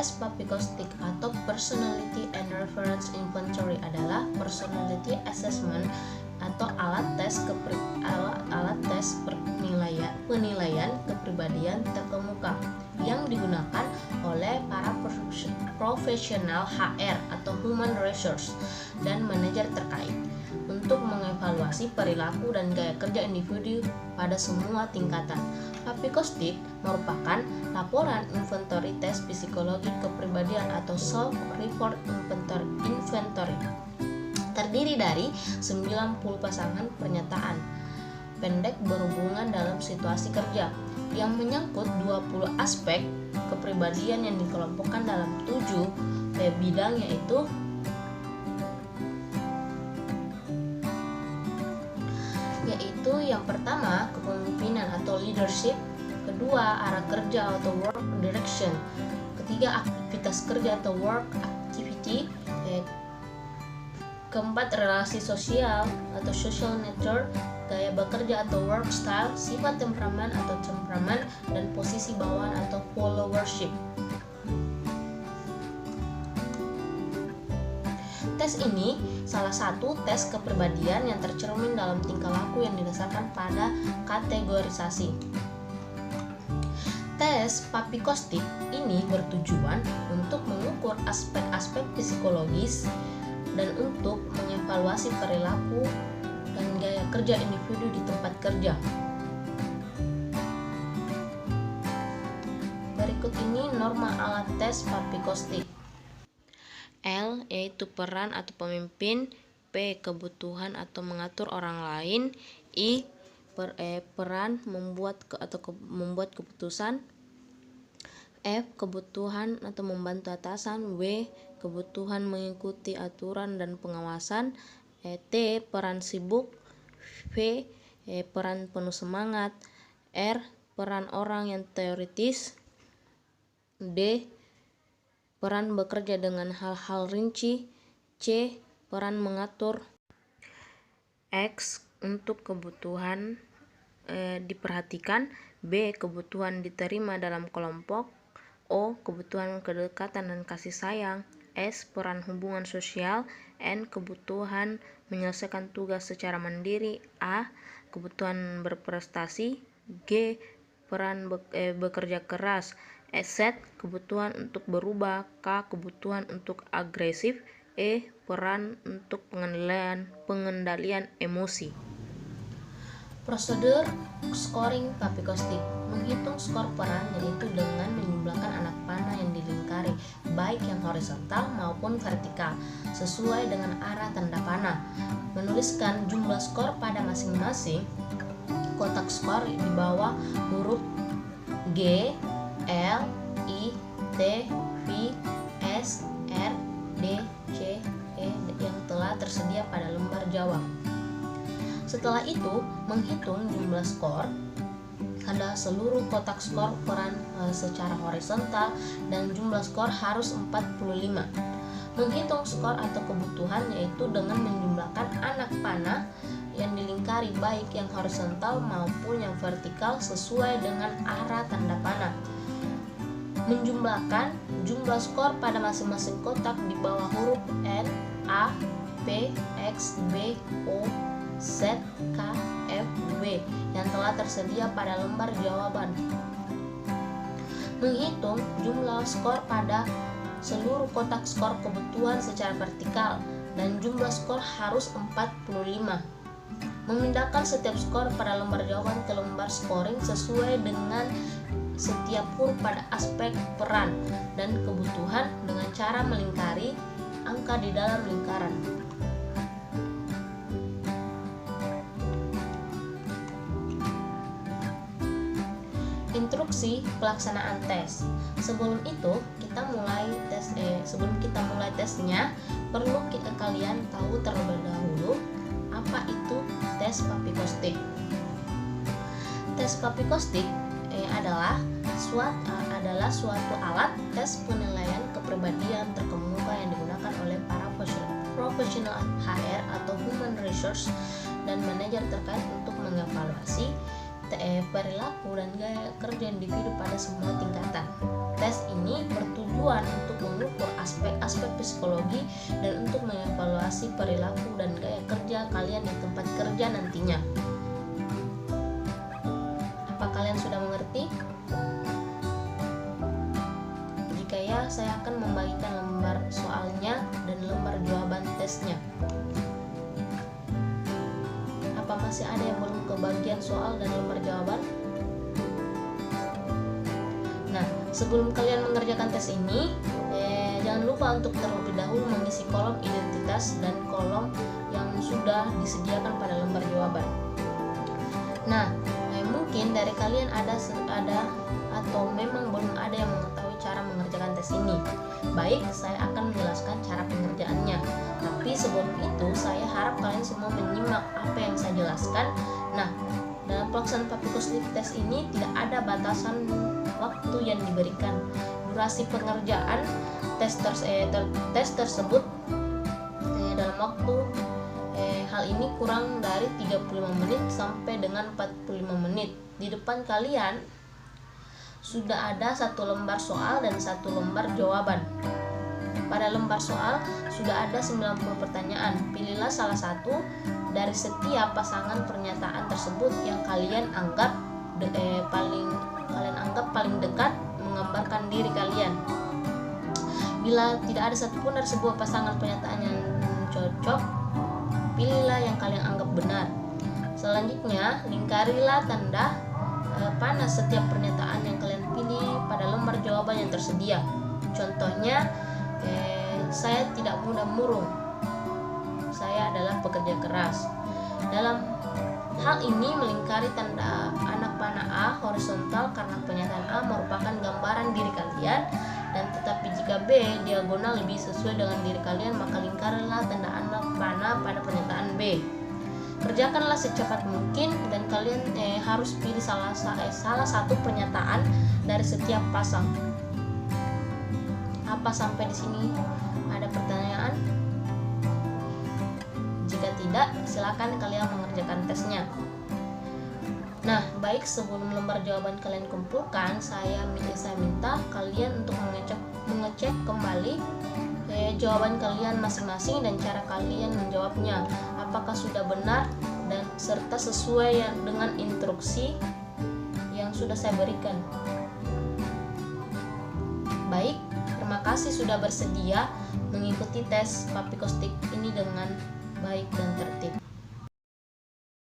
Tes Papikostik atau Personality and Reference Inventory adalah personality assessment atau alat tes penilaian kepribadian terkemuka yang digunakan oleh para profesional HR atau human resource dan manajer terkait untuk mengevaluasi perilaku dan gaya kerja individu pada semua tingkatan. Papikostik merupakan laporan inventory tes psikologi kepribadian atau self-report inventory. Terdiri dari 90 pasangan pernyataan pendek berhubungan dalam situasi kerja yang menyangkut 20 aspek kepribadian yang dikelompokkan dalam 7 bidang, yaitu yang pertama kepemimpinan atau leadership, kedua arah kerja atau work direction, ketiga aktivitas kerja atau work activity, keempat relasi sosial atau social nature, gaya bekerja atau work style, sifat temperamen atau temperamen, dan posisi bawahan atau followership. Tes ini salah satu tes kepribadian yang tercermin dalam tingkah laku yang didasarkan pada kategorisasi. Tes Papikostik ini bertujuan untuk mengukur aspek-aspek psikologis dan untuk mengevaluasi perilaku dan gaya kerja individu di tempat kerja. Berikut ini norma alat tes Papikostik. L yaitu peran atau pemimpin, P kebutuhan atau mengatur orang lain, I peran membuat keputusan, F kebutuhan atau membantu atasan, W kebutuhan mengikuti aturan dan pengawasan, T peran sibuk, V peran penuh semangat, R peran orang yang teoritis, D peran bekerja dengan hal-hal rinci, C peran mengatur, X untuk kebutuhan diperhatikan, B kebutuhan diterima dalam kelompok, O kebutuhan kedekatan dan kasih sayang, S peran hubungan sosial, N kebutuhan menyelesaikan tugas secara mandiri, A kebutuhan berprestasi, G peran bekerja keras, Z kebutuhan untuk berubah, K kebutuhan untuk agresif, E peran untuk pengendalian emosi. Prosedur scoring Papikostik menghitung skor peran, yaitu dengan menjumlahkan anak panah yang dilingkari baik yang horizontal maupun vertikal sesuai dengan arah tanda panah. Menuliskan jumlah skor pada masing-masing kotak skor di bawah huruf G, L, I, T, V, S, R, D, C, E yang telah tersedia pada lembar jawab. Setelah itu, menghitung jumlah skor pada seluruh kotak skor peran secara horizontal dan jumlah skor harus 45. Menghitung skor atau kebutuhan yaitu dengan menjumlahkan anak panah yang dilingkari baik yang horizontal maupun yang vertikal sesuai dengan arah tanda panah. Menjumlahkan jumlah skor pada masing-masing kotak di bawah huruf N, A, P, X, B, O, Z, K, F, W yang telah tersedia pada lembar jawaban. Menghitung jumlah skor pada seluruh kotak skor kebutuhan secara vertikal dan jumlah skor harus 45. Memindahkan setiap skor pada lembar jawaban ke lembar scoring sesuai dengan setiap huruf pada aspek peran dan kebutuhan dengan cara melingkari angka di dalam lingkaran. Instruksi pelaksanaan tes. Sebelum kita mulai tesnya, perlu kalian tahu terlebih dahulu apa itu tes Papikostik. Tes Papikostik adalah suatu alat tes penilaian kepribadian terkemuka yang digunakan oleh para profesional HR atau human resource dan manajer terkait untuk mengevaluasi perilaku dan gaya kerja individu pada semua tingkatan. tes ini bertujuan untuk mengukur aspek-aspek psikologi dan untuk mengevaluasi perilaku dan gaya kerja kalian di tempat kerja nantinya. Apa kalian sudah mengerti? Jika ya, saya akan membagikan lembar soalnya dan lembar jawaban tesnya. Apa masih ada yang belum kebagian soal dan lembar jawaban? Nah, sebelum kalian mengerjakan tes ini, jangan lupa untuk terlebih dahulu mengisi kolom identitas dan kolom yang sudah disediakan pada lembar jawaban. Nah, mungkin dari kalian ada atau memang belum ada yang mengetahui cara mengerjakan tes ini. Baik, saya akan menjelaskan cara pengerjaannya. Tapi sebelum itu, saya harap kalian semua menyimak apa yang saya jelaskan. Nah, dalam pelaksanaan Papikostik tes ini tidak ada batasan waktu yang diberikan. Durasi pengerjaan tes tersebut dalam waktu hal ini kurang dari 35 menit sampai dengan 45 menit. Di depan kalian sudah ada satu lembar soal dan satu lembar jawaban. Pada lembar soal sudah ada 90 pertanyaan. Pilihlah salah satu dari setiap pasangan pernyataan tersebut yang kalian anggap paling dekat menggambarkan diri kalian. Bila tidak ada satupun dari sebuah pasangan pernyataan yang cocok, pilihlah yang kalian anggap benar. Selanjutnya, lingkarilah tanda panah setiap pernyataan yang kalian pilih pada lembar jawaban yang tersedia. Contohnya, saya tidak mudah murung. Saya adalah pekerja keras. Dalam hal ini, melingkari tanda anak panah A horizontal karena pernyataan A merupakan gambaran diri kalian, dan tetapi jika B diagonal lebih sesuai dengan diri kalian, maka lingkarilah tanda anak panah pada pernyataan B. Kerjakanlah secepat mungkin dan kalian harus pilih salah satu pernyataan dari setiap pasang. Apa sampai di sini ada pertanyaan? Jika tidak, silakan kalian mengerjakan tesnya. Nah, baik, sebelum lembar jawaban kalian kumpulkan, saya minta kalian untuk mengecek kembali jawaban kalian masing-masing dan cara kalian menjawabnya. Apakah sudah benar dan serta sesuai dengan instruksi yang sudah saya berikan. Baik, terima kasih sudah bersedia mengikuti tes Papikostik ini dengan baik dan tertib.